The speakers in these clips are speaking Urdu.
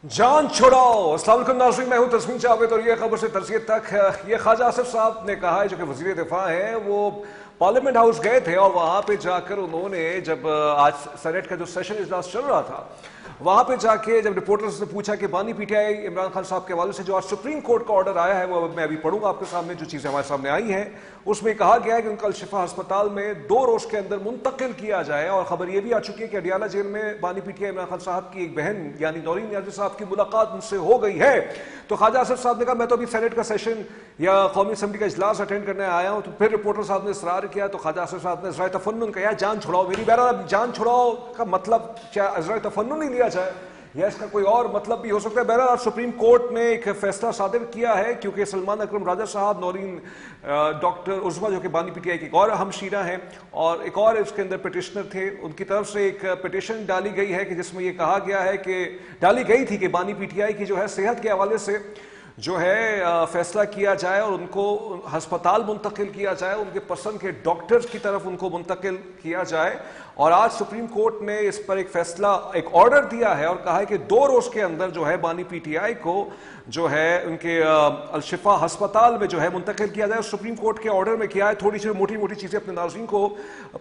جان چھڑاؤ۔ السلام علیکم ناظرین، میں ہوں تسمیم جاوید اور یہ خبر سے ترسیل تک۔ یہ خواجہ آصف صاحب نے کہا ہے جو کہ وزیر دفاع ہیں، وہ پارلیمنٹ ہاؤس گئے تھے اور وہاں پہ جا کر انہوں نے جب آج سینیٹ کا جو سیشن اجلاس چل رہا تھا وہاں پہ جا کے جب رپورٹرز نے پوچھا کہ بانی P T I Imran Khan صاحب کے حوالے سے جو آج سپریم کورٹ کا آرڈر آیا ہے وہ میں ابھی پڑھوں گا آپ کے سامنے، جو چیزیں ہمارے سامنے آئی ہیں اس میں کہا گیا ہے کہ ان کا الشفا ہسپتال میں 2 روز کے اندر منتقل کیا جائے، اور خبر یہ بھی آ چکی ہے کہ اڈیالہ جیل میں بانی P T I Imran Khan صاحب کی ایک بہن یعنی نورین نیازی صاحب کی ملاقات ان سے ہو گئی ہے۔ تو خواجہ آصف صاحب نے کہا میں تو ابھی سینیٹ کا سیشن یا قومی اسمبلی کا اجلاس اٹینڈ کرنے آیا ہوں۔ تو پھر رپورٹر صاحب نے اصرار کیا تو خواجہ آصف صاحب نے عذرائے تفنن کہا جان چھڑاؤ میری بہرحال جان چھڑاؤ کا مطلب کیا عذرائے تفنن نہیں لیا جائے یا اس کا کوئی اور مطلب بھی ہو سکتا ہے۔ بہرحال سپریم کورٹ نے ایک فیصلہ صادر کیا ہے کیونکہ سلمان اکرم راجہ صاحب، نورین ڈاکٹر عظمیٰ جو کہ بانی پی ٹی آئی کی ایک اور ہمشیرہ ہیں اور ایک اور اس کے اندر پٹیشنر تھے، ان کی طرف سے ایک پٹیشن ڈالی گئی ہے کہ جس میں یہ کہا گیا ہے کہ ڈالی گئی تھی کہ بانی پی ٹی آئی کی جو ہے صحت کے حوالے سے جو ہے فیصلہ کیا جائے اور ان کو ہسپتال منتقل کیا جائے، ان کے پسند کے ڈاکٹرز کی طرف ان کو منتقل کیا جائے۔ اور آج سپریم کورٹ نے اس پر ایک فیصلہ ایک آرڈر دیا ہے اور کہا ہے کہ 2 روز کے اندر جو ہے بانی پی ٹی آئی کو جو ہے ان کے الشفا ہسپتال میں جو ہے منتقل کیا جائے۔ سپریم کورٹ کے آرڈر میں کیا ہے، تھوڑی سی موٹی موٹی چیزیں اپنے ناظرین کو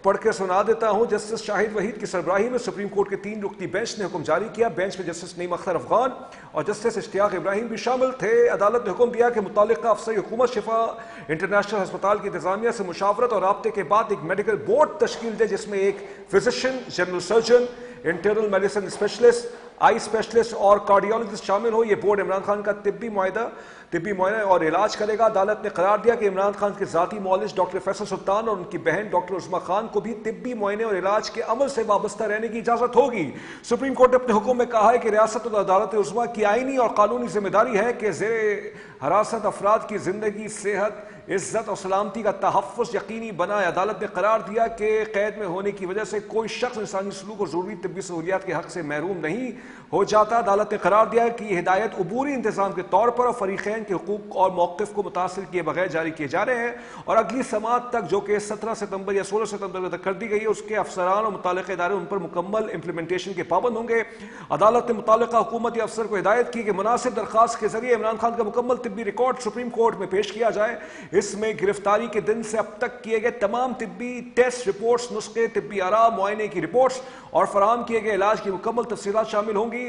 پڑھ کے سنا دیتا ہوں۔ جسٹس شاہد وحید کی سربراہی میں سپریم کورٹ کے 3 رکنی بینچ نے حکم جاری کیا۔ بینچ میں جسٹس نعیم اختر افغان اور جسٹس اشتیاق ابراہیم بھی شامل تھے۔ عدالت نے حکم دیا کہ متعلقہ افسر حکومت شفا انٹرنیشنل ہسپتال کی انتظامیہ سے مشاورت اور رابطے کے بعد ایک میڈیکل بورڈ تشکیل دے جس میں ایک physician, general surgeon, internal medicine specialist, eye specialist اور کارڈیولوجسٹ شامل ہو۔ یہ بورڈ عمران خان کا طبی معائنہ اور علاج کرے گا۔ عدالت نے قرار دیا کہ عمران خان کے ذاتی معالج ڈاکٹر فیصل سلطان اور ان کی بہن ڈاکٹر عظمیٰ خان کو بھی طبی معائنے اور علاج کے عمل سے وابستہ رہنے کی اجازت ہوگی۔ سپریم کورٹ نے اپنے حکم میں کہا ہے کہ ریاست اور عدالت عظمیٰ کی آئینی اور قانونی ذمہ داری ہے کہ زیر حراست افراد کی زندگی، صحت، عزت اور سلامتی کا تحفظ یقینی بنائے۔ عدالت نے قرار دیا کہ قید میں ہونے کی وجہ سے کوئی شخص انسانی سلوک اور ضروری طبی سہولیات کے حق سے محروم نہیں ہو جاتا۔ عدالت نے قرار دیا کہ یہ ہدایت عبوری انتظام کے طور پر اور فریقین کے حقوق اور موقف کو متاثر کیے بغیر جاری کیے جا رہے ہیں اور اگلی سماعت تک جو کہ 17 ستمبر یا 16 ستمبر تک کر دی گئی ہے اس کے افسران اور متعلقہ ادارے ان پر مکمل امپلیمنٹیشن کے پابند ہوں گے۔ عدالت نے متعلقہ حکومتی افسر کو ہدایت کی کہ مناسب درخواست کے ذریعے عمران خان کا مکمل طبی ریکارڈ سپریم کورٹ میں پیش کیا جائے۔ اس میں گرفتاری کے دن سے اب تک کیے گئے تمام طبی ٹیسٹ رپورٹس، نسخے، طبی آراء، معائنے کی رپورٹس اور فراہم کیے گئے علاج کی مکمل تفصیلات شامل ہوں گی۔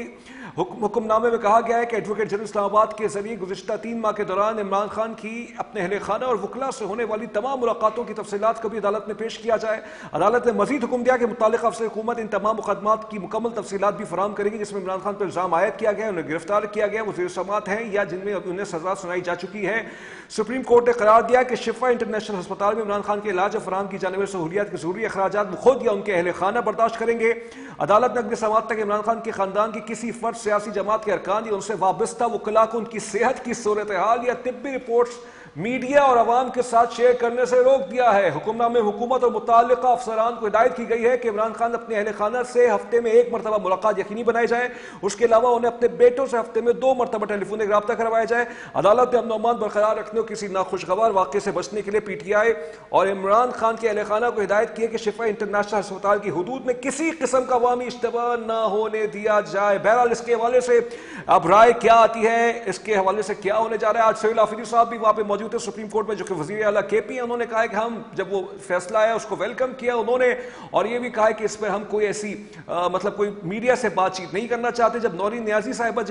حکم نامے میں کہا گیا ہے کہ ایڈوکیٹ جنرل اسلام آباد کے ذریعے گزشتہ 3 ماہ کے دوران عمران خان کی اپنے اہل خانہ اور وکلاء سے ہونے والی تمام ملاقاتوں کی تفصیلات کو بھی عدالت میں پیش کیا جائے۔ عدالت نے مزید حکم دیا کہ متعلقہ افسر حکومت ان تمام مقدمات کی مکمل تفصیلات بھی فراہم کرے گی جس میں عمران خان پر الزام عائد کیا گیا، انہیں گرفتار کیا گیا، وہ زیر سماعت ہیں یا جن میں انہیں سزا سنائی جا چکی ہے۔ سپریم کورٹ نے قرار دیا کہ شفا انٹرنیشنل ہسپتال میں عمران خان کے علاج اور فراہم کی جانے والی سہولیات کے ضروری اخراجات وہ خود یا ان کے اہل خانہ برداشت کریں گے۔ عدالت نے اگلی سماعت تک عمران خان کے خاندان کی کسی فرد، سیاسی جماعت کے ارکان یا ان سے وابستہ وکلاء کو ان کی صحت کی صورتحال یا طبی رپورٹس میڈیا اور عوام کے ساتھ شیئر کرنے سے روک دیا ہے۔ حکم نامے حکومت اور متعلقہ افسران کو ہدایت کی گئی ہے کہ عمران خان اپنے اہل خانہ سے ہفتے میں 1 مرتبہ ملاقات یقینی بنائی جائے، اس کے علاوہ انہیں اپنے بیٹوں سے ہفتے میں 2 مرتبہ ٹیلی فونک رابطہ کروایا جائے۔ عدالت نے امن و امان برقرار رکھنے اور کسی ناخوشگوار واقعے سے بچنے کے لیے پی ٹی آئی اور عمران خان کے اہل خانہ کو ہدایت کی ہے کہ شفا انٹرنیشنل ہسپتال کی حدود میں کسی قسم کا عوامی اشتباہ نہ ہونے دیا جائے۔ بہرحال اس کے حوالے سے اب رائے کیا آتی ہے، اس کے حوالے سے کیا ہونے جا رہا ہے۔ آج سہیل آفریدی صاحب بھی وہاں پہ موجود تھے سپریم کورٹ میں جو کہ وزیر اعلیٰ کے پی ہیں، انہوں نے کہا ہے کہ ہم جب وہ فیصلہ آیا اس کو ویلکم کیا انہوں نے، اور یہ بھی کہا ہے کہ اس پر ہم کوئی ایسی مطلب کوئی میڈیا سے بات چیت نہیں کرنا چاہتے۔ جب نورین نیازی صاحبہ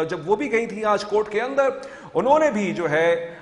جب وہ بھی گئی تھیں آج کورٹ کے اندر، انہوں نے بھی جو ہے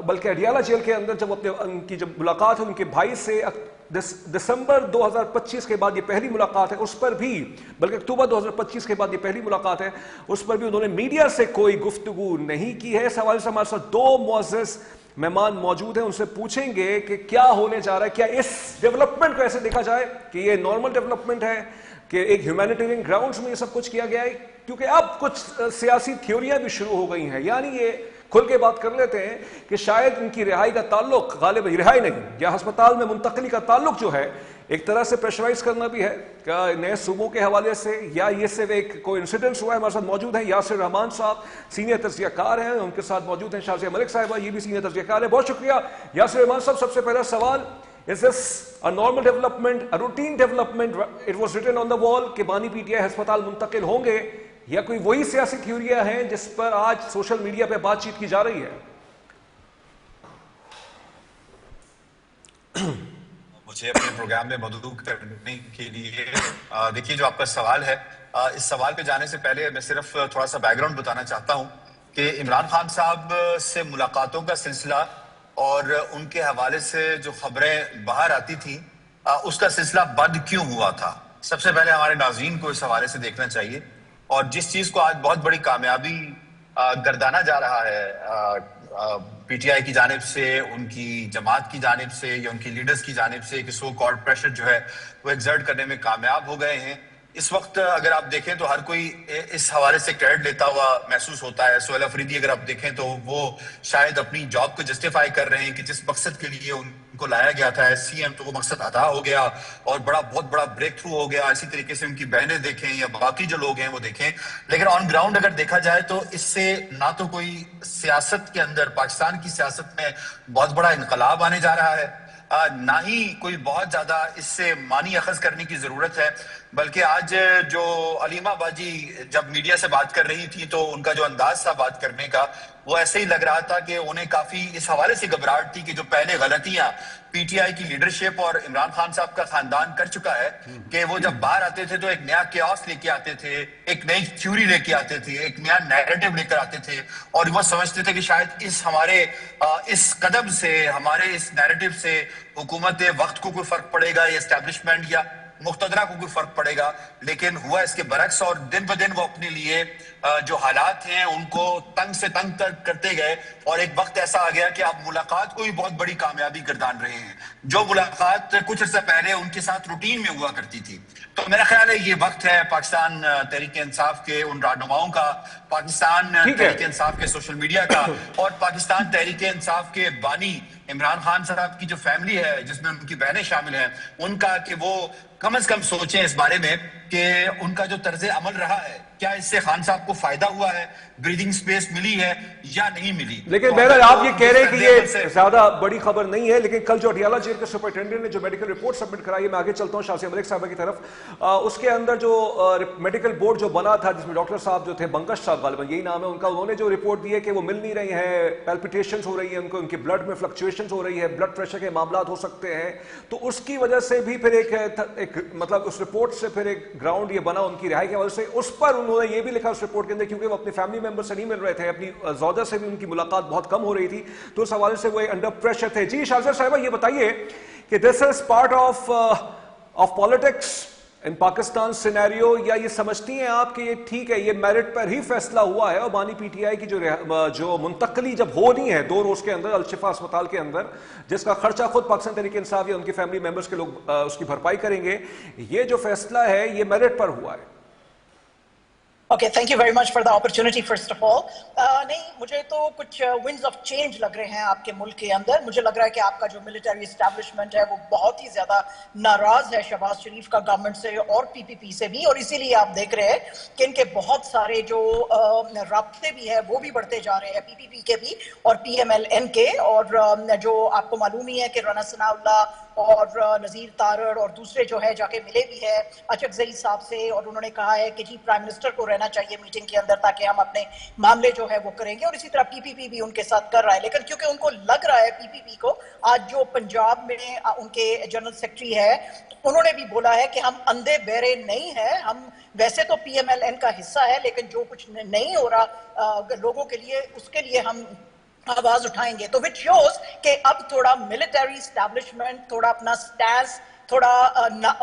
بلکہ اڈیالہ جیل کے اندر جب اپنے ان کی جب ملاقات ہوئی ان کے بھائی سے دسمبر 2025 کے بعد یہ پہلی ملاقات ہے، اس پر بھی بلکہ اکتوبر 2025 کے بعد یہ پہلی ملاقات ہے، اس پر بھی انہوں نے میڈیا سے کوئی گفتگو نہیں کی ہے۔ اس حوالے سے ہمارے ساتھ 2 معزز مہمان موجود ہیں، ان سے پوچھیں گے کہ کیا ہونے جا رہا ہے، کیا اس ڈیولپمنٹ کو ایسے دیکھا جائے کہ یہ نارمل ڈیولپمنٹ ہے کہ ایک ہیومینیٹیرین گراؤنڈز میں یہ سب کچھ کیا گیا ہے، کیونکہ اب کچھ سیاسی تھیوریاں بھی شروع ہو گئی ہیں، یعنی یہ کھل کے بات کر لیتے ہیں کہ شاید ان کی رہائی کا تعلق غالباً رہائی نہیں یا ہسپتال میں منتقلی کا تعلق جو ہے ایک طرح سے پریشرائز کرنا بھی ہے کہ نئے صوبوں کے حوالے سے، یا یہ صرف ایک کوئی انسیڈنس ہوا ہے۔ ہمارے ساتھ موجود ہیں یاسر رحمان صاحب، سینئر تجزیہ کار ہیں، ان کے ساتھ موجود ہیں شازیہ ملک صاحبہ، یہ بھی سینئر تجزیہ کار ہیں۔ بہت شکریہ یاسر رحمان صاحب۔ سب سے پہلا سوال، is this a normal development, a routine development? It was written on the wall کہ بانی پی ٹی آئی ہسپتال منتقل ہوں گے، یا کوئی وہی سیاسی تھیوریاں ہیں جس پر آج سوشل میڈیا پہ بات چیت کی جا رہی ہے؟ مجھے اپنے پروگرام میں مدعو کرنے کے لیے دیکھیے جو آپ کا سوال ہے، اس سوال پہ جانے سے پہلے میں صرف تھوڑا سا بیک گراؤنڈ بتانا چاہتا ہوں کہ عمران خان صاحب سے ملاقاتوں کا سلسلہ اور ان کے حوالے سے جو خبریں باہر آتی تھیں اس کا سلسلہ بند کیوں ہوا تھا. سب سے پہلے ہمارے ناظرین کو اس حوالے سے دیکھنا چاہیے، اور جس چیز کو آج بہت بڑی کامیابی گردانا جا رہا ہے پی ٹی آئی کی جانب سے، ان کی جماعت کی جانب سے یا ان کی لیڈرز کی جانب سے، کہ سو کالڈ پریشر جو ہے وہ ایگزرٹ کرنے میں کامیاب ہو گئے ہیں. اس وقت اگر آپ دیکھیں تو ہر کوئی اس حوالے سے کریڈٹ لیتا ہوا محسوس ہوتا ہے. سہیل افریدی اگر آپ دیکھیں تو وہ شاید اپنی جاب کو جسٹیفائی کر رہے ہیں کہ جس مقصد کے لیے ان کو لایا گیا تھا ایس سی ایم، تو وہ مقصد ادا ہو گیا اور بہت بڑا بریک تھرو ہو گیا. اسی طریقے سے ان کی بہنیں دیکھیں یا باقی جو لوگ ہیں وہ دیکھیں، لیکن آن گراؤنڈ اگر دیکھا جائے تو اس سے نہ تو کوئی سیاست کے اندر، پاکستان کی سیاست میں بہت بڑا انقلاب آنے جا رہا ہے، نہ ہی کوئی بہت زیادہ اس سے معنی اخذ کرنے کی ضرورت ہے. بلکہ آج جو علیمہ باجی جب میڈیا سے بات کر رہی تھی تو ان کا جو انداز تھا بات کرنے کا، وہ ایسے ہی لگ رہا تھا کہ انہیں کافی اس حوالے سے گھبراہٹ تھی کہ جو پہلے غلطیاں پی ٹی آئی کی لیڈرشپ اور عمران خان صاحب کا خاندان کر چکا ہے، کہ وہ جب باہر آتے تھے تو ایک نیا کیوس لے کے آتے تھے، ایک نئی تھیوری لے کے آتے تھے، ایک نیا نیریٹو لے کر آتے تھے، اور وہ سمجھتے تھے کہ شاید اس قدم سے، ہمارے اس نیریٹو سے حکومت وقت کو کوئی فرق پڑے گا یا اسٹیبلشمنٹ یا مقتدرہ کو کوئی فرق پڑے گا. لیکن ہوا اس کے برعکس، اور دن بدن وہ اپنے لیے جو حالات ہیں ان کو تنگ سے تنگ تک کرتے گئے، اور ایک وقت ایسا آ گیا کہ آپ ملاقات کو بھی بہت بڑی کامیابی گردان رہے ہیں. جو ملاقات کچھ عرصہ پہلے ان کے ساتھ روٹین میں ہوا کرتی تھی. تو میرا خیال ہے یہ وقت ہے پاکستان تحریک انصاف کے ان رہنماؤں کا، پاکستان تحریک انصاف کے سوشل میڈیا کا، اور پاکستان تحریک انصاف کے بانی عمران خان صاحب کی جو فیملی ہے جس میں ان کی بہنیں شامل ہیں، ان کا، کہ وہ کم از کم سوچیں اس بارے میں کہ ان کا جو طرز عمل رہا ہے، کیا اس سے خان صاحب کو فائدہ ہوا ہے، بریدنگ سپیس ملی ہے یا نہیں ملی. لیکن بہرحال آپ یہ کہہ رہے ہیں کہ یہ زیادہ بڑی خبر نہیں ہے، لیکن کل جو اٹیالہ جیل کے سپرنٹینڈنٹ نے جو میڈیکل رپورٹ سبمٹ کرائی ہے، میں آگے چلتا ہوں شاہ ملک صاحبہ کی طرف، اس کے اندر جو میڈیکل بورڈ جو بنا تھا جس میں ڈاکٹر صاحب جو تھے، بنگش صاحب غالباً یہی نام ہے ان کا، انہوں نے جو رپورٹ دی ہے کہ وہ مل نہیں رہی ہیں، پیلپیٹیشنز ہو رہی ہیں ان کو، ان کے بلڈ میں فلکچویشنز ہو رہی ہے، بلڈ پریشر کے معاملات ہو سکتے ہیں. تو اس کی وجہ سے بھی پھر ایک مطلب اس رپورٹ سے پھر ایک گراؤنڈ یہ بنا ان کی رہائی کی وجہ سے. اس پر انہوں نے یہ بھی لکھا اس رپورٹ کے اندر، کیونکہ وہ اپنی فیملی ممبر سے نہیں مل رہے تھے، اپنی زوجہ سے بھی ان کی ملاقات بہت کم ہو رہی تھی، تو اس حوالے سے وہ انڈر پریشر تھے. جی شاہ صاحبہ یہ بتائیے کہ this is part of politics in Pakistan scenario, یا یہ سمجھتی ہیں آپ کہ یہ ٹھیک ہے، یہ میرٹ پر ہی فیصلہ ہوا ہے، اور بانی پی ٹی آئی کی جو منتقلی جب ہونی ہے 2 روز کے اندر الشفا اسپتال کے اندر، جس کا خرچہ خود پاکستان تحریک انصاف یا ان کی فیملی ممبرز کے لوگ اس کی بھرپائی کریں گے، یہ جو فیصلہ ہے یہ میرٹ پر ہوا ہے؟ Okay, thank you very much for the opportunity first of all. نہیں، مجھے تو کچھ winds of change لگ رہے ہیں آپ کے ملک کے اندر. مجھے لگ رہا ہے کہ آپ کا جو ملٹری اسٹیبلشمنٹ ہے وہ بہت ہی زیادہ ناراض ہے شہباز شریف کا گورنمنٹ سے اور پی پی پی سے بھی، اور اسی لیے آپ دیکھ رہے ہیں کہ ان کے بہت سارے جو رابطے بھی ہیں وہ بھی بڑھتے جا رہے ہیں، پی پی پی کے بھی اور پی ایم ایل این کے. اور جو آپ کو معلوم ہی ہے کہ رانا ثناء اللہ اور نذیر تارڑ اور دوسرے جو ہے جا کے ملے بھی ہے اچکزئی صاحب سے، اور انہوں نے کہا ہے کہ جی پرائم منسٹر کو رہنا چاہیے میٹنگ کے اندر تاکہ ہم اپنے معاملے جو ہے وہ کریں گے. اور اسی طرح پی پی پی بھی ان کے ساتھ کر رہا ہے، لیکن کیونکہ ان کو لگ رہا ہے پی پی پی کو، آج جو پنجاب میں ان کے جنرل سیکرٹری ہے انہوں نے بھی بولا ہے کہ ہم اندھے بہرے نہیں ہیں، ہم ویسے تو پی ایم ایل این کا حصہ ہے لیکن جو کچھ نہیں ہو رہا لوگوں کے لیے اس کے لیے ہم آواز اٹھائیں گے. تو وچ شوز کہ اب تھوڑا ملٹری اسٹیبلشمنٹ تھوڑا اپنا سٹیس تھوڑا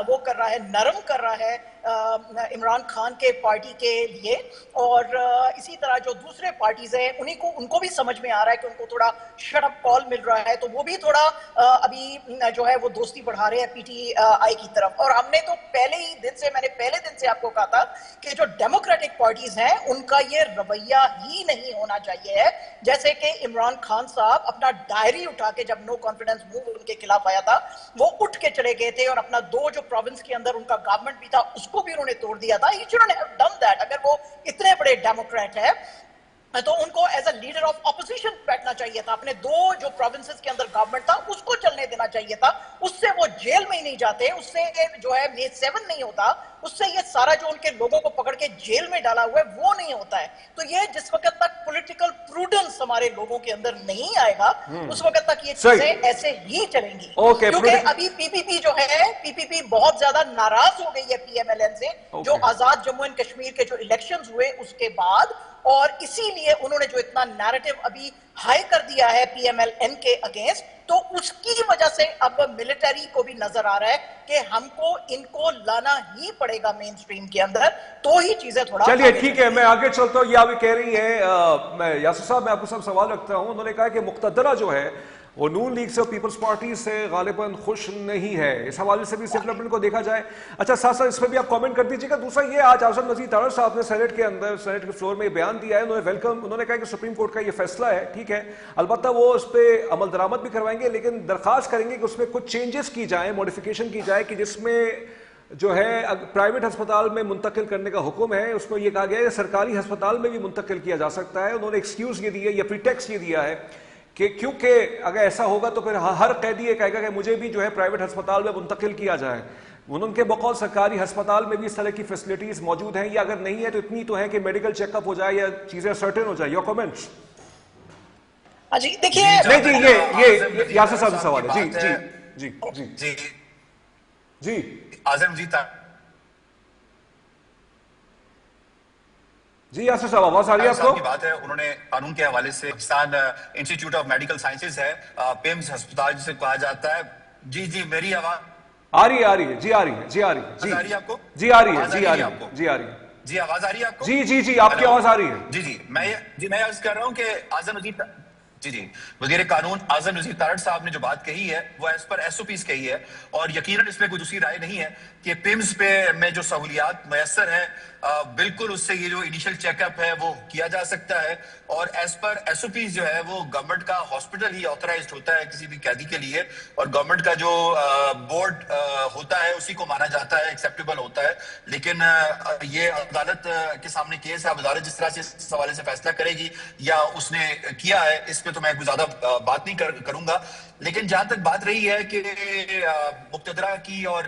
وہ کر رہا ہے، نرم کر رہا ہے عمران خان کے پارٹی کے لیے. اور اسی طرح جو دوسرے پارٹیز ہیں ان کو بھی سمجھ میں آ رہا ہے کہ ان کو تھوڑا شٹ اپ کال مل رہا ہے، تو وہ بھی تھوڑا ابھی جو ہے وہ دوستی بڑھا رہے ہیں پی ٹی آئی کی طرف. اور ہم نے تو میں نے پہلے دن سے آپ کو کہا تھا کہ جو ڈیموکریٹک پارٹیز ہیں ان کا یہ رویہ ہی نہیں ہونا چاہیے ہے. جیسے کہ عمران خان صاحب اپنا ڈائری اٹھا کے جب نو کانفیڈنس موو ان کے خلاف آیا تھا وہ اٹھ کے چلے گئے تھے، اور اپنا 2 جو پروونس کے اندر ان کا گورنمنٹ بھی تھا اس کو بھی انہوں نے توڑ دیا تھا. He shouldn't have done that. اگر وہ اتنے بڑے ڈیموکریٹ ہے تو ان کو as a leader of opposition بیٹھنا چاہیے تھا، اپنے 2 جو پروونسز کے اندر گورنمنٹ تھا اس کو چلنے دینا چاہیے تھا, اس سے وہ جیل میں ہی نہیں جاتے, اس سے جو ہے May 7 نہیں ہوتا, اس سے یہ سارا جو ان کے لوگوں کو پکڑ کے جیل میں ڈالا ہوا ہے وہ نہیں ہوتا ہے. تو یہ جس وقت تک پولیٹیکل پروڈنس ہمارے لوگوں کے اندر نہیں آئے گا اس وقت تک یہ چیزیں ایسے ہی چلیں گی. کیونکہ ابھی پی پی پی جو ہے, پی پی پی بہت زیادہ ناراض ہو گئی ہے پی ایم ایل این سے جو آزاد جموں اینڈ کشمیر کے جو الیکشنز ہوئے اس کے بعد, اور اسی لیے انہوں نے جو اتنا نیریٹو ابھی ہائی کر دیا ہے پی ایم ایل این کے اگینسٹ, تو اس کی وجہ سے اب ملٹری کو بھی نظر آ رہا ہے کہ ہم کو ان کو لانا ہی پڑے گا مین سٹریم کے اندر, تو ہی چیزیں تھوڑا. چلیے ٹھیک ہے, میں آگے چلتا ہوں. یہ ابھی کہہ رہی ہے, میں یاسر صاحب میں آپ کو سب سوال رکھتا ہوں. انہوں نے کہا کہ مقتدرہ جو ہے وہ نون لیگ سے اور پیپلز پارٹی سے غالباً خوش نہیں ہے. اس حوالے سے بھی ڈیولپمنٹ کو دیکھا جائے. اچھا ساتھ ساتھ اس پہ بھی آپ کامنٹ کر دیجیے گا. دوسرا یہ, آج اعظم نذیر تارڑ صاحب نے سینٹ کے اندر, سینٹ کے فلور میں یہ بیان دیا ہے. انہوں نے ویلکم, انہوں نے کہا کہ سپریم کورٹ کا یہ فیصلہ ہے, ٹھیک ہے, البتہ وہ اس پہ عمل درآمد بھی کروائیں گے, لیکن درخواست کریں گے کہ اس میں کچھ چینجز کی جائیں, موڈیفیکیشن کی جائے, کہ جس میں جو ہے پرائیویٹ ہسپتال میں منتقل کرنے کا حکم ہے اس میں یہ کہا گیا ہے کہ سرکاری ہسپتال میں بھی منتقل کیا جا سکتا ہے. انہوں نے ایکسکیوز یہ دی ہے یا پریٹیکسٹ یہ دیا ہے کہ کیونکہ اگر ایسا ہوگا تو پھر ہر قیدی یہ کہے گا کہ مجھے بھی جو ہے پرائیویٹ ہسپتال میں منتقل کیا جائے. ان کے بقول سرکاری ہسپتال میں بھی اس طرح کی فیسلٹیز موجود ہیں, یا اگر نہیں ہے تو اتنی تو ہے کہ میڈیکل چیک اپ ہو جائے یا چیزیں سرٹن ہو جائے. Your comments. جی دیکھیے, نہیں جی یہ یاسر صاحب سے سوال ہے. جی جی جی جی جی اعظم جی جی یاسر صاحب آواز آ رہی ہے آپ کو؟ کی بات ہے, انہوں نے قانون کے حوالے سے Pakistan institute of medical sciences ہے, پیمز ہسپتال جسے کہا جاتا ہے. جی جی میری آواز آ رہی ہے, جی آ رہی ہے, جی آ رہی ہے, جی آ رہی ہے آپ کو, جی آ رہی ہے, جی آ رہی ہے, جی آ رہی ہے, جی آواز آ رہی ہے آپ کو, جی جی جی آپ کی آواز آ رہی ہے. جی جی میں عرض کر رہا ہوں کہ اعظم نذیر, جی وزیر قانون اعظم نذیر تارڑ صاحب نے جو بات کہی ہے وہ as per SOPs کہی ہے, اور یقیناً اس میں کوئی دوسری رائے نہیں ہے کہ پیمز پہ میں جو سہولیات میسر ہیں بالکل اس سے یہ جو انیشل چیک اپ ہے وہ کیا جا سکتا ہے, اور as per SOPs جو ہے وہ گورنمنٹ کا ہاسپٹل ہی آتھرائزڈ ہوتا ہے کسی بھی قیدی کے لیے, اور گورنمنٹ کا جو بورڈ ہوتا ہے اسی کو مانا جاتا ہے, ایکسیپٹیبل ہوتا ہے. لیکن یہ عدالت کے سامنے کیس ہے, اب عدالت جس طرح سے اس حوالے سے فیصلہ کرے گی یا اس نے کیا ہے اس پہ تو میں کوئی زیادہ بات نہیں کروں گا. لیکن جہاں تک بات رہی ہے کہ مقتدرہ کی اور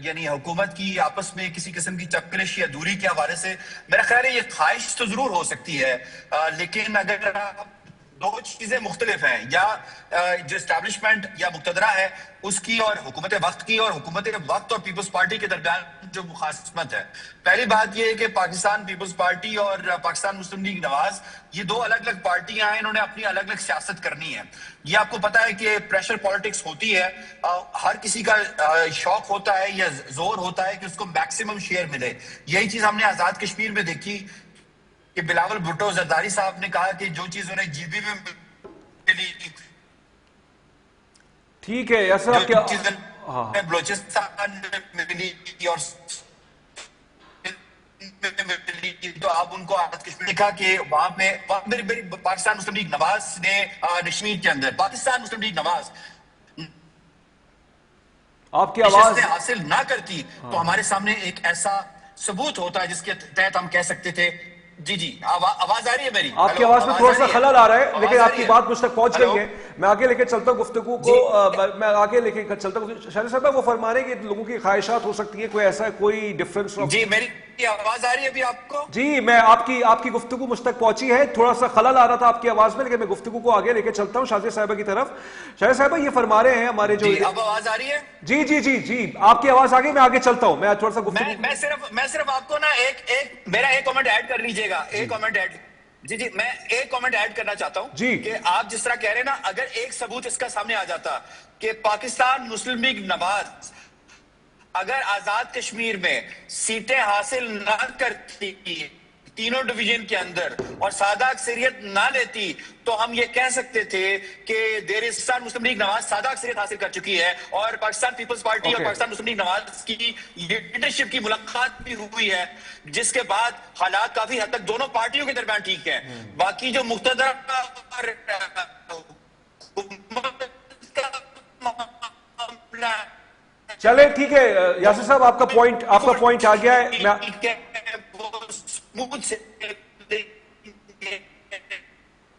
یعنی حکومت کی آپس میں کسی قسم کی چکرش یا دوری کے حوالے سے, میرا خیال ہے یہ خواہش تو ضرور ہو سکتی ہے, لیکن اگر دو چیزیں مختلف ہیں, یا جو اسٹیبلشمنٹ یا مقتدرہ ہے اس کی اور حکومت وقت کی, اور حکومت وقت اور پیپلز پارٹی کے درمیان جو مخاصمت ہے. پہلی بات یہ ہے کہ پاکستان پیپلز پارٹی اور پاکستان مسلم لیگ نواز یہ دو الگ الگ پارٹیاں ہیں, انہوں نے اپنی الگ الگ سیاست کرنی ہے. یہ آپ کو پتا ہے کہ پریشر پالیٹکس ہوتی ہے, ہر کسی کا شوق ہوتا ہے یا زور ہوتا ہے کہ اس کو میکسیمم شیئر ملے. یہی چیز ہم نے آزاد کشمیر میں دیکھی کہ بلاول بھٹو زرداری صاحب نے کہا کہ جو چیز انہیں جی بی میں ملی, ٹھیک ہے یاسر آپ کیا, بلوچستان میں ملی اور تو آپ ان کو آزاد کشمیر نے کہا کہ وہاں پہ پاکستان مسلم لیگ نواز نے کشمیر کے اندر پاکستان مسلم لیگ نواز آپ کی آواز حاصل نہ کرتی تو ہمارے سامنے ایک ایسا ثبوت ہوتا ہے جس کے تحت ہم کہہ سکتے تھے. جی جی آواز آ رہی ہے میری, آپ کی آواز میں تھوڑا سا خلل آ رہا ہے, لیکن آپ کی بات مجھ تک پہنچ گئی ہے. میں آگے لے کے چلتا ہوں گفتگو کو, میں آگے لے کے چلتا ہوں. شاہد صاحب وہ فرما رہے ہیں کہ لوگوں کی خواہشات ہو سکتی ہیں, کوئی ایسا کوئی ڈفرینس. جی میری آواز آ رہی ہے ابھی آپ کو؟ جی میں آپ کی گفتگو مجھ تک پہنچی ہے, تھوڑا سا خلل آ رہا تھا آپ کی آواز میں, لیکن میں گفتگو کو آگے لے کے چلتا ہوں شاہد صاحبہ کی طرف. شاہد صاحبہ یہ فرما رہے ہیں ہمارے جو, اب آواز آ رہی ہے؟ جی جی جی جی آپ کی آواز آگے, میں آگے چلتا ہوں. میں تھوڑا سا گفتگو میں صرف آپ کو نا ایک میرا ایک کامنٹ ایڈ کر لیجئے گا, ایک کامنٹ ایڈ. جی میں ایک کامنٹ ایڈ کرنا چاہتا ہوں کہ آپ جس طرح کہہ رہے ہیں نا, اگر ایک ثبوت اس کا سامنے آ جاتا کہ پاکستان مسلم لیگ نواز اگر آزاد کشمیر میں سیٹیں حاصل نہ کرتی تینوں ڈویژن کے اندر اور سادہ اکثریت نہ لیتی, تو ہم یہ کہہ سکتے تھے کہ پاکستان مسلم لیگ نواز سادہ اکثریت حاصل کر چکی ہے, اور پاکستان پیپلز پارٹی اور پاکستان مسلم لیگ نواز کی لیڈرشپ کی ملاقات بھی ہوئی ہے, جس کے بعد حالات کافی حد تک دونوں پارٹیوں کے درمیان ٹھیک ہیں. باقی جو مقتدرہ چلے ٹھیک ہے یاسر صاحب, آپ کا پوائنٹ آ گیا ہے.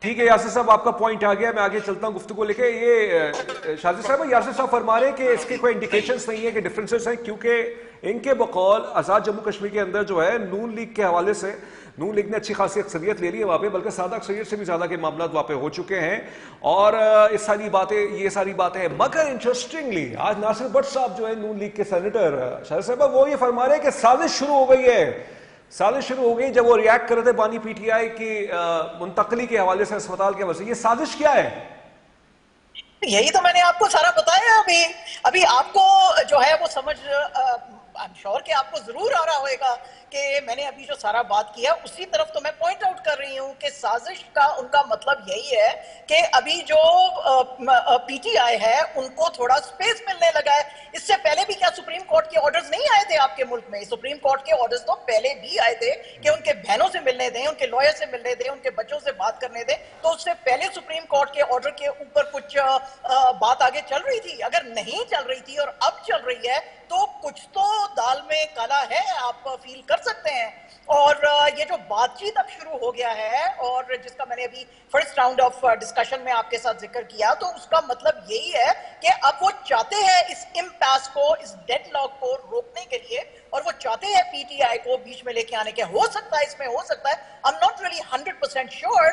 ٹھیک ہے یاسر صاحب آپ کا پوائنٹ آ گیا, میں آگے چلتا ہوں گفتگو لے کے. یہ شاذب صاحب یاسر صاحب فرما رہے ہیں کہ اس کے کوئی انڈیکیشنز نہیں ہے کہ ڈفرینسز ہیں, کیونکہ ان کے بقول آزاد جموں کشمیر کے اندر جو ہے نون لیگ کے حوالے سے نون لیگ نے اچھی خاصی اکثریت لے لی ہے وہاں پہ, بلکہ سادہ اکثریت سے بھی زیادہ کے معاملات وہاں پہ ہو چکے ہیں, اور یہ ساری باتیں ہیں. مگر انٹرسٹنگلی آج ناصر بٹ صاحب جو ہے نون لیگ کے سینیٹر شاذب صاحب, وہ یہ فرما رہے ہیں کہ سازش شروع ہو گئی ہے. سازش شروع ہو گئی جب وہ ریاکٹ کر رہے تھے بانی پی ٹی آئی کی منتقلی کے حوالے سے اسپتال کے وسیع. یہ سازش کیا ہے؟ یہی تو میں نے آپ کو سارا بتایا. ابھی آپ کو جو ہے وہ سمجھ I'm sure کہ آپ کو ضرور آ رہا ہوئے گا کہ میں نے ابھی جو سارا بات کیا اسی طرف تو میں پوائنٹ آؤٹ کر رہی ہوں کہ سازش کا ان کا مطلب یہی ہے کہ ابھی جو پی ٹی آئی ہے ان کو تھوڑا سپیس ملنے لگا ہے. اس سے پہلے بھی کیا سپریم کورٹ کے آرڈرز نہیں آئے تھے آپ کے ملک میں؟ سپریم کورٹ کے آرڈرز تو پہلے بھی آئے تھے کہ ان کے بہنوں سے ملنے دیں, ان کے لائر سے ملنے دیں, ان کے بچوں سے بات کرنے دیں. تو اس سے پہلے سپریم کورٹ کے آرڈر کے اوپر کچھ بات آگے چل رہی تھی. اگر نہیں چل رہی تھی اور اب چل رہی ہے تو کچھ تو دال میں کالا ہے, آپ فیل کر سکتے ہیں. اور یہ جو بات چیت اب شروع ہو گیا ہے اور جس کا میں نے ابھی فرسٹ راؤنڈ آف ڈسکشن میں آپ کے ساتھ ذکر کیا, تو اس کا مطلب یہی ہے کہ اب وہ چاہتے ہیں اس امپاس کو, اس ڈیڈ لاک کو روکنے کے لیے, اور وہ چاہتے ہیں پی ٹی آئی کو بیچ میں لے کے آنے کے. ہو سکتا ہے اس میں ہو سکتا ہے, I'm not really 100% sure,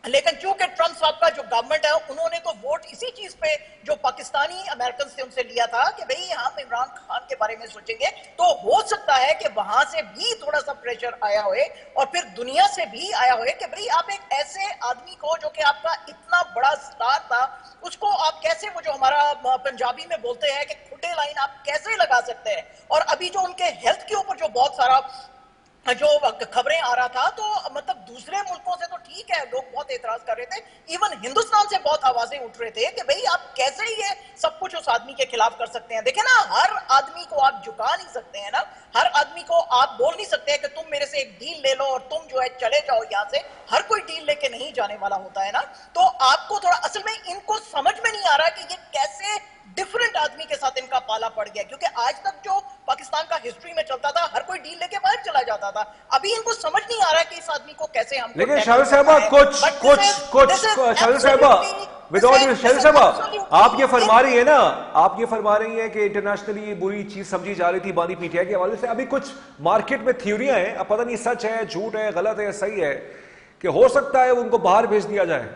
لیکن چونکہ ٹرمپ صاحب کا جو گورنمنٹ ہے انہوں نے تو ووٹ اسی چیز پہ جو پاکستانی امریکن سے ان سے لیا تھا کہ بھئی ہم عمران خان کے بارے میں سوچیں گے. تو ہو سکتا ہے کہ وہاں سے بھی تھوڑا سا پریشر آیا ہوئے اور پھر دنیا سے بھی آیا ہوئے کہ بھئی آپ ایک ایسے آدمی کو جو کہ آپ کا اتنا بڑا سٹار تھا, اس کو آپ کیسے, وہ جو ہمارا پنجابی میں بولتے ہیں کہ کھٹے لائن آپ کیسے لگا سکتے ہیں. اور ابھی جو ان کے ہیلتھ کے اوپر جو بہت سارا جو خبریں آ رہا تھا, تو مطلب دوسرے ملکوں سے تو ٹھیک ہے لوگ بہت اعتراض کر رہے تھے, ایون ہندوستان سے بہت آوازیں اٹھ رہے تھے کہ بھئی آپ کیسے یہ سب کچھ اس آدمی کے خلاف کر سکتے ہیں. دیکھیں نا, ہر آدمی کو آپ جھکا نہیں سکتے ہیں نا, ہر آدمی کو آپ بول نہیں سکتے کہ تم میرے سے ایک ڈیل لے لو اور تم جو ہے چلے جاؤ یہاں سے. ہر کوئی ڈیل لے کے نہیں جانے والا ہوتا ہے نا. تو آپ کو تھوڑا اصل میں ان کو سمجھ میں نہیں آ رہا کہ یہ کیسے ڈیفرنٹ آدمی کے ساتھ ان کا پالا پڑ گیا, کیونکہ آج تک جو پاکستان کا ہسٹری میں چلتا تھا ہر کوئی ڈیل لے کے باہر چلا جاتا تھا. ابھی ان کو سمجھ نہیں آ رہا کہ اس آدمی کو کیسے ہم, لیکن شاذب صاحبہ شاذب صاحبہ آپ یہ فرما رہی ہیں نا, آپ یہ فرما رہی ہیں کہ انٹرنیشنلی بری چیز سمجھی جا رہی تھی بانی پی ٹی آئی کے حوالے سے. ابھی کچھ مارکیٹ میں تھیوریاں ہیں, اب پتہ نہیں سچ ہے, جھوٹ ہے, غلط ہے, صحیح ہے, کہ ہو سکتا ہے ان کو باہر بھیج دیا جائے.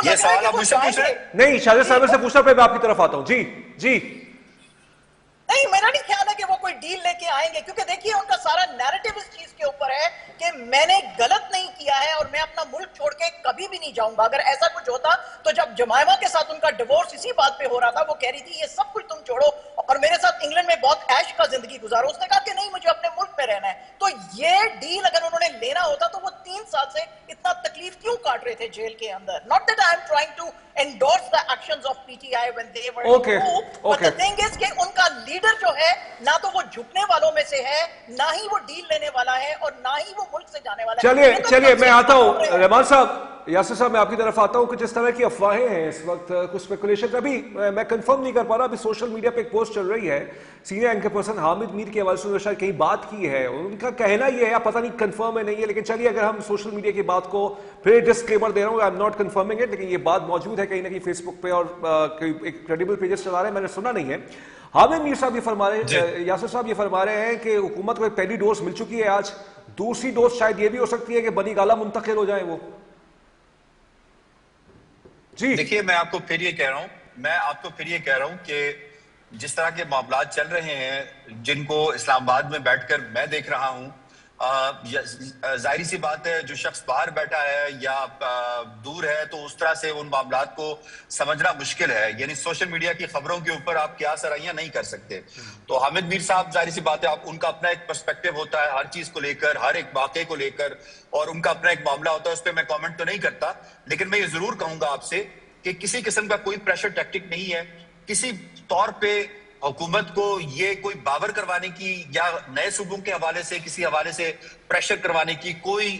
یہ سوال آپ مجھ سے پوچھ رہے ہیں؟ نہیں, شاذب صاحب سے پوچھنا پھر میں آپ کی طرف آتا ہوں. جی نہیں, میرا نہیں خیال ہے کہ وہ کوئی ڈیل لے کے آئیں گے, کیونکہ دیکھیے ان کا سارا نیریٹو اس چیز کے اوپر ہے کہ میں نے غلط نہیں کیا ہے اور میں اپنا ملک چھوڑ کے کبھی بھی نہیں جاؤں گا. اگر ایسا کچھ ہوتا تو جب جمائمہ کے ساتھ ان کا ڈیورس اسی بات پہ ہو رہا تھا, وہ کہہ رہی تھی یہ سب کچھ تم چھوڑو اور میرے ساتھ انگلینڈ میں بہت عیش کا زندگی گزارو, اس نے کہا کہ نہیں مجھے اپنے ملک میں رہنا ہے. تو یہ ڈیل اگر انہوں نے لینا ہوتا تو وہ 3 سال سے اتنا تکلیف کیوں کاٹ رہے تھے جیل کے اندر. Not that I am trying to endorse the actions of PTI when they were in coup, but the thing is کہ ان کا لیڈر جو ہے نہ تو وہ جھکنے والوں میں سے ہے, نہ ہی وہ ڈیل لینے والا ہے, اور نہ ہی وہ ملک سے جانے والا ہے. چلیے میں آتا ہوں رحمان صاحب, یاسر صاحب میں آپ کی طرف آتا ہوں کہ جس طرح کی افواہیں ہیں اس وقت, کچھ اسپیکولیشن ابھی میں کنفرم نہیں کر پا رہا, ابھی سوشل میڈیا پہ ایک پوسٹ چل رہی ہے, سینئر اینکر پرسن حامد میر کے حوالے سے شاید کہیں بات کی ہے, ان کا کہنا یہ ہے, پتہ نہیں کنفرم ہے نہیں ہے, لیکن چلیے اگر ہم سوشل میڈیا کی بات کو پھر ڈسکلیمر دے رہا ہوں, I am not confirming it, لیکن یہ بات موجود ہے کہیں نہ کہیں فیس بک پہ اور ایک کریڈیبل پیجز چلا رہے ہیں, میں نے سنا نہیں ہے. حامد میر صاحب یہ فرما رہے ہیں, یاسر صاحب یہ فرما رہے ہیں کہ حکومت کو پہلی ڈوز مل چکی ہے, آج دوسری ڈوز شاید یہ بھی ہو سکتی ہے کہ بنی گالہ منتقل ہو جائیں وہ. جی دیکھیے میں آپ کو پھر یہ کہہ رہا ہوں کہ جس طرح کے معاملات چل رہے ہیں جن کو اسلام آباد میں بیٹھ کر میں دیکھ رہا ہوں, ظاہری سی بات ہے جو شخص باہر بیٹھا ہے یا دور ہے تو اس طرح سے ان معاملات کو سمجھنا مشکل ہے. یعنی سوشل میڈیا کی خبروں کے اوپر آپ کیا سرائیاں نہیں کر سکتے. تو حامد میر صاحب ظاہری سی بات ہے, ان کا اپنا ایک پرسپیکٹو ہوتا ہے ہر چیز کو لے کر, ہر ایک واقعے کو لے کر, اور ان کا اپنا ایک معاملہ ہوتا ہے, اس پہ میں کامنٹ تو نہیں کرتا. لیکن میں یہ ضرور کہوں گا آپ سے کہ کسی قسم کا کوئی پریشر ٹیکٹک نہیں ہے, کسی طور پہ حکومت کو یہ کوئی باور کروانے کی یا نئے صوبوں کے حوالے سے کسی حوالے سے پریشر کروانے کی کوئی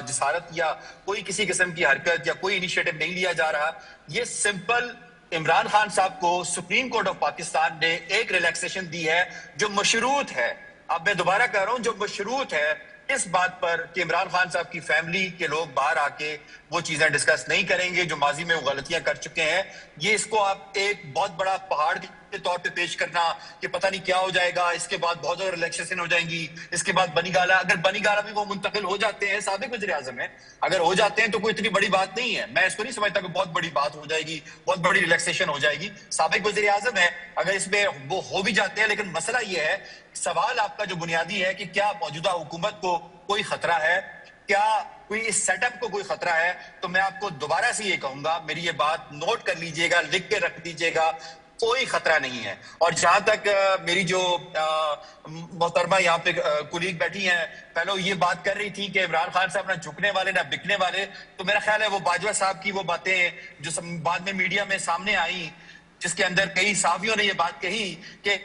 جسارت یا کوئی کسی قسم کی حرکت یا کوئی انیشیٹو نہیں لیا جا رہا. یہ سمپل عمران خان صاحب کو سپریم کورٹ آف پاکستان نے ایک ریلیکسیشن دی ہے جو مشروط ہے. اب میں دوبارہ کہہ رہا ہوں جو مشروط ہے, اس بات پر کہ عمران خان صاحب کی فیملی کے لوگ باہر آ کے وہ چیزیں ڈسکس نہیں کریں گے جو ماضی میں وہ غلطیاں کر چکے ہیں. یہ اس کو آپ ایک بہت بڑا پہاڑ کے طور پہ پیش کرنا کہ پتہ نہیں کیا ہو جائے گا, اس کے بعد بہت زیادہ الیکشن ہو جائیں گی, اس کے بعد بنی گالا, اگر بنی گالا بھی وہ منتقل ہو جاتے ہیں, سابق وزیر اعظم ہیں, اگر ہو جاتے ہیں تو کوئی اتنی بڑی بات نہیں ہے. میں اس کو نہیں سمجھتا کہ بہت بڑی بات ہو جائے گی, بہت بڑی ریلیکسیشن ہو جائے گی. سابق وزیر اعظم ہے, اگر اس میں وہ ہو بھی جاتے ہیں, لیکن مسئلہ یہ ہے, سوال آپ کا جو بنیادی ہے کہ کیا موجودہ حکومت کو کوئی خطرہ ہے, کیا کوئی اس سیٹ اپ کو کوئی خطرہ ہے, تو میں آپ کو دوبارہ سے یہ کہوں گا, میری یہ بات نوٹ کر لیجئے گا, لکھ کے رکھ دیجئے گا, کوئی خطرہ نہیں ہے. اور جہاں تک میری جو محترمہ یہاں پہ کولیگ بیٹھی ہیں, پہلے یہ بات کر رہی تھی کہ عمران خان صاحب نہ جھکنے والے نہ بکنے والے, تو میرا خیال ہے وہ باجوہ صاحب کی وہ باتیں جو بعد میں میڈیا میں سامنے آئیں, جس کے اندر کئی صحافیوں نے یہ بات کہی کہ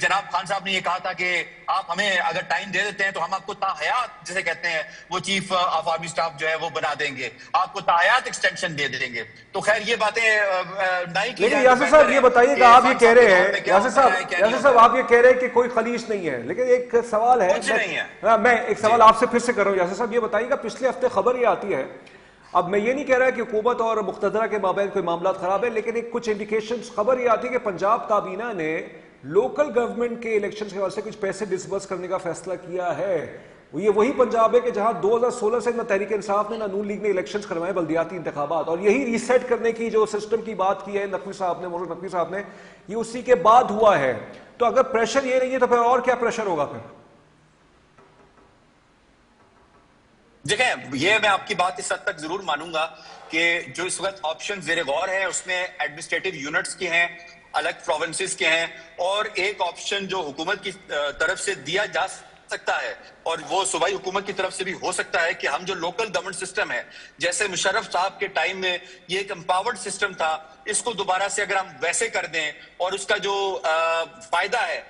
جناب خان صاحب نے یہ کہا تھا کہ آپ ہمیں اگر ٹائم دے دیتے ہیں تو ہم آپ کو تاحیات جسے کہتے ہیں وہ چیف آف آرمی سٹاف جو ہے وہ بنا دیں گے, آپ کو تاحیات ایکسٹینشن دے دیں گے. تو خیر یہ باتیں نہیں کی لیکن یاسر صاحب یہ بتائیے کہ آپ یہ کہہ رہے ہیں, یاسر صاحب آپ یہ کہہ رہے ہیں کہ کوئی خلیج نہیں ہے, لیکن ایک سوال ہے, میں ایک سوال آپ سے پھر سے کر رہا ہوں. یاسر صاحب یہ بتائیے گا, پچھلے ہفتے خبر یہ آتی ہے, اب میں یہ نہیں کہہ رہا کہ حکومت اور مقتدرہ کے مابین کوئی معاملات خراب ہے, لیکن ایک کچھ انڈیکیشنز خبر یہ آتی ہے کہ پنجاب کابینہ نے لوکل گورنمنٹ کے الیکشن کے واسطے کچھ پیسے ڈسبرس کرنے کا فیصلہ کیا ہے. یہ وہی پنجاب ہے کہ جہاں 2016 سے نہ تحریک انصاف نے نہ نون لیگ نے الیکشنز کروائے بلدیاتی انتخابات, اور یہی ریسیٹ کرنے کی جو سسٹم کی بات کی ہے نقوی صاحب نے, موجود نقوی صاحب نے, یہ اسی کے بعد ہوا ہے. تو اگر پریشر یہ نہیں ہے تو پھر اور کیا پریشر ہوگا پھر؟ دیکھیں, یہ میں آپ کی بات اس حد تک ضرور مانوں گا کہ جو اس وقت آپشن زیر غور ہیں اس میں ایڈمنسٹریٹو یونٹس کے ہیں, الگ پروونسز کے ہیں, اور ایک آپشن جو حکومت کی طرف سے دیا جا سکتا ہے اور وہ صوبائی حکومت کی طرف سے بھی ہو سکتا ہے کہ ہم جو لوکل گورنمنٹ سسٹم ہے, جیسے مشرف صاحب کے ٹائم میں یہ ایک امپاورڈ سسٹم تھا, اس کو دوبارہ سے اگر ہم ویسے کر دیں اور اس کا جو فائدہ ہے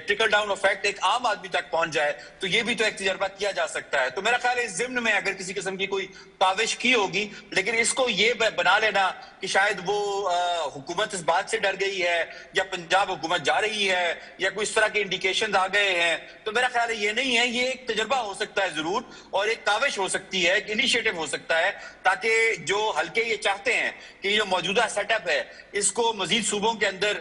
ٹرکل ڈاؤن افیکٹ ایک عام آدمی تک پہنچ جائے, تو یہ بھی تو ایک تجربہ کیا جا سکتا ہے. تو میرا خیال ہے اس ضمن میں اگر کسی قسم کی کوئی کاوش کی ہوگی, لیکن اس کو یہ بنا لینا کہ شاید وہ حکومت اس بات سے ڈر گئی ہے یا پنجاب حکومت جا رہی ہے یا کوئی اس طرح کے انڈیکیشنز آ گئے ہیں, تو میرا خیال ہے یہ نہیں ہے. یہ ایک تجربہ ہو سکتا ہے ضرور, اور ایک کاوش ہو سکتی ہے, ایک انیشیٹو ہو سکتا ہے, تاکہ جو حلقے یہ چاہتے ہیں کہ یہ جو موجودہ سیٹ اپ ہے اس کو مزید صوبوں کے اندر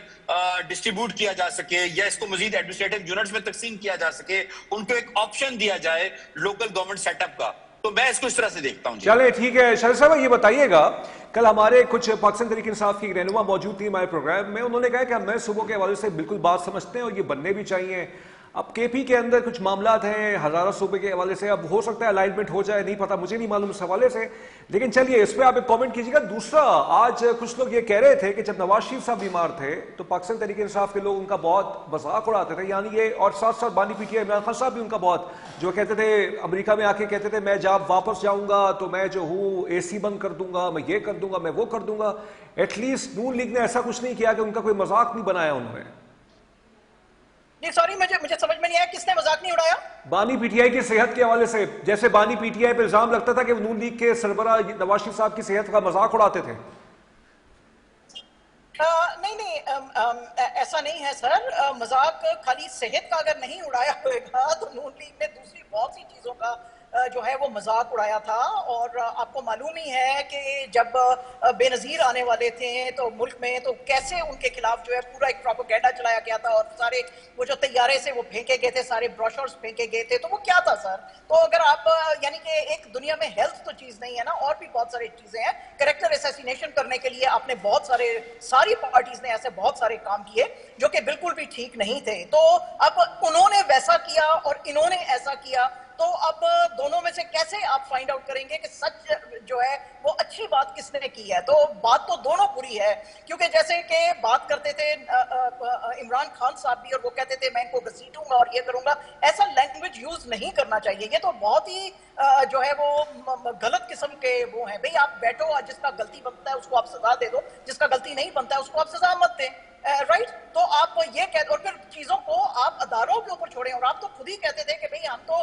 ڈسٹریبیوٹ کیا جا سکے یا اس کو مزید ایڈمنسٹریٹو یونٹس میں تقسیم کیا جا سکے, ان کو ایک آپشن دیا جائے لوکل گورنمنٹ سیٹ اپ کا. تو میں اس کو اس طرح سے دیکھتا ہوں. چلے ٹھیک ہے شاہد صاحب, یہ بتائیے گا, کل ہمارے کچھ پاکستان تحریک انصاف کی رہنما موجود تھی ہمارے پروگرام میں, انہوں نے کہا کہ ہم نئے صوبوں کے حوالے سے بالکل بات سمجھتے ہیں اور یہ بننے بھی چاہیے. اب کے پی کے اندر کچھ معاملات ہیں ہزارہ صوبے کے حوالے سے, اب ہو سکتا ہے الائنمنٹ ہو جائے, نہیں پتا, مجھے نہیں معلوم اس حوالے سے, لیکن چلیے اس پہ آپ ایک کامنٹ کیجیے گا. دوسرا, آج کچھ لوگ یہ کہہ رہے تھے کہ جب نواز شریف صاحب بیمار تھے تو پاکستان تحریک انصاف کے لوگ ان کا بہت مذاق اڑاتے تھے, یعنی یہ, اور ساتھ ساتھ بانی P T I Imran Khan صاحب بھی ان کا بہت, جو کہتے تھے امریکہ میں آ کے کہتے تھے میں جب واپس جاؤں گا تو میں جو ہوں اے سی بند کر دوں گا, میں یہ کر دوں گا, میں وہ کر دوں گا. ایٹ لیسٹ نون لیگ نے ایسا کچھ نہیں کیا کہ ان کا کوئی مذاق نہیں بنایا انہوں نے. نہیں سوری, مجھے سمجھ میں نہیں آیا کس نے مذاق نہیں اڑایا. بانی پی ٹی آئی کی صحت کے حوالے سے, جیسے بانی پی ٹی آئی پہ الزام لگتا تھا کہ نون لیگ کے سربراہ نواز شریف صاحب کی صحت کا مذاق اڑاتے تھے. نہیں ایسا نہیں ہے سر, مذاق خالی صحت کا اگر نہیں اڑایا ہوئے گا تو نون لیگ نے دوسری بہت سی چیزوں کا جو ہے وہ مذاق اڑایا تھا. اور آپ کو معلوم ہی ہے کہ جب بے نظیر آنے والے تھے تو ملک میں تو کیسے ان کے خلاف جو ہے پورا ایک پروپیگنڈا چلایا گیا تھا, اور سارے وہ جو طیارے سے وہ پھینکے گئے تھے, سارے بروشرز پھینکے گئے تھے, تو وہ کیا تھا سر. تو اگر آپ یعنی کہ ایک دنیا میں ہیلتھ تو چیز نہیں ہے نا, اور بھی بہت ساری چیزیں ہیں. کریکٹر اسیسینیشن کرنے کے لیے آپ نے ساری پارٹیز نے ایسے بہت سارے کام کیے جو کہ بالکل بھی ٹھیک نہیں تھے. تو اب انہوں نے ویسا کیا اور انہوں نے ایسا کیا, تو اب دونوں میں سے کیسے آپ فائنڈ آؤٹ کریں گے کہ سچ جو ہے وہ اچھی بات کس نے کی ہے. تو بات تو دونوں بری ہے, کیونکہ جیسے کہ بات کرتے تھے عمران خان صاحب بھی, اور وہ کہتے تھے میں ان کو گھسیٹوں گا اور یہ کروں گا. ایسا لینگویج یوز نہیں کرنا چاہیے, یہ تو بہت ہی جو ہے وہ غلط قسم کے وہ ہیں. بھئی آپ بیٹھو, جس کا غلطی بنتا ہے اس کو آپ سزا دے دو, جس کا غلطی نہیں بنتا ہے اس کو آپ سزا مت دیں, رائٹ. تو آپ یہ کہتے, اور پھر چیزوں کو آپ اداروں کے اوپر چھوڑیں, اور آپ تو خود ہی کہتے تھے کہ بھئی ہم تو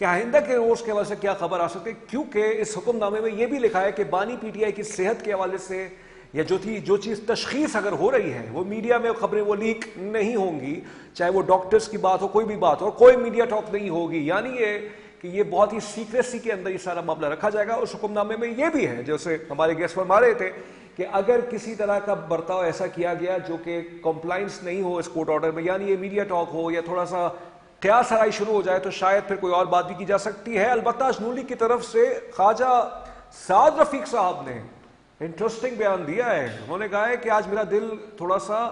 کہ آئندہ کے روز کے حوالے سے کیا خبر آ سکتی ہے، کیونکہ اس حکم نامے میں یہ بھی لکھا ہے کہ بانی پی ٹی آئی کی صحت کے حوالے سے یا جو چیز تشخیص اگر ہو رہی ہے وہ میڈیا میں خبریں وہ لیک نہیں ہوں گی، چاہے وہ ڈاکٹرز کی بات ہو، کوئی بھی بات ہو، اور کوئی میڈیا ٹاک نہیں ہوگی، یعنی یہ کہ یہ بہت ہی سیکریسی کے اندر یہ سارا معاملہ رکھا جائے گا۔ اس حکم نامے میں یہ بھی ہے، جیسے ہمارے گیسٹ فرما رہے تھے، کہ اگر کسی طرح کا برتاؤ ایسا کیا گیا جو کہ کمپلائنس نہیں ہو اس کورٹ آرڈر میں، یعنی یہ میڈیا ٹاک ہو یا تھوڑا سا قیاس آرائی شروع ہو جائے، تو شاید پھر کوئی اور بات بھی کی جا سکتی ہے۔ البتہ نون لیگ کی طرف سے خواجہ سعد رفیق صاحب نے انٹرسٹنگ بیان دیا ہے، انہوں نے کہا ہے کہ آج میرا دل تھوڑا سا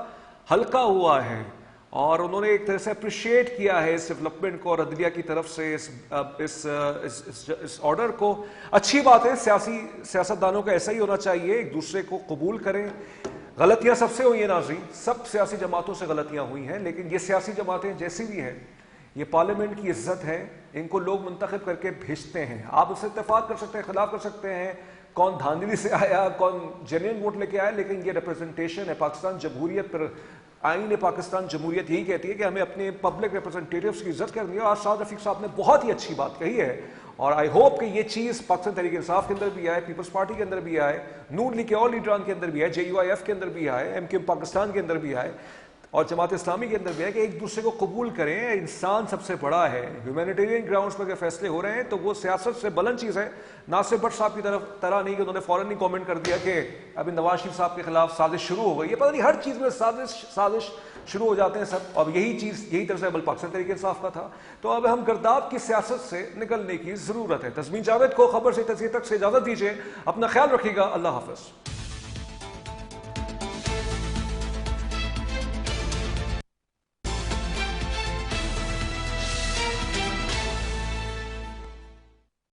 ہلکا ہوا ہے، اور انہوں نے ایک طرح سے اپریشیٹ کیا ہے اس ڈیولپمنٹ کو اور عدلیہ کی طرف سے اس آرڈر کو۔ اچھی بات ہے، سیاستدانوں کا ایسا ہی ہونا چاہیے، ایک دوسرے کو قبول کریں۔ غلطیاں سب سے ہوئی ہیں ناظرین، سب سیاسی جماعتوں سے غلطیاں ہوئی ہیں، لیکن یہ سیاسی جماعتیں جیسی بھی ہیں، یہ پارلیمنٹ کی عزت ہے، ان کو لوگ منتخب کر کے بھیجتے ہیں۔ آپ اس سے اتفاق کر سکتے ہیں، خلاف کر سکتے ہیں، کون دھاندلی سے آیا، کون جینوئن ووٹ لے کے آیا، لیکن یہ ریپرزنٹیشن ہے۔ پاکستان جمہوریت پر آئین پاکستان جمہوریت یہی کہتی ہے کہ ہمیں اپنے پبلک ریپرزنٹیٹیوز کی عزت کرنی ہے، اور سعد رفیق صاحب نے بہت ہی اچھی بات کہی ہے، اور آئی ہوپ کہ یہ چیز پاکستان تحریک انصاف کے اندر بھی آئے، پیپلز پارٹی کے اندر بھی آئے، نون لیگ کے اور لیڈران کے اندر بھی آئے، JUIF کے اندر بھی آئے، MQM پاکستان کے اندر بھی آئے، اور جماعت اسلامی کے اندر بھی ہے، کہ ایک دوسرے کو قبول کریں۔ انسان سب سے بڑا ہے، ہیومینیٹیرین گراؤنڈز پر اگر فیصلے ہو رہے ہیں تو وہ سیاست سے بلند چیز ہے۔ ناصر بٹ صاحب کی طرح نہیں کہ انہوں نے فوراً ہی کامنٹ کر دیا کہ ابھی نواز شریف صاحب کے خلاف سازش شروع ہو گئی ہے۔ پتہ نہیں ہر چیز میں سازش شروع ہو جاتے ہیں سب، اور یہی طرز عمل پاکستان تحریک انصاف کا تھا۔ تو اب ہم گرداب کی سیاست سے نکلنے کی ضرورت ہے۔ تسمین جاوید کو خبر سے تجزیے تک سے اجازت دیجیے، اپنا خیال رکھیے گا، اللہ حافظ۔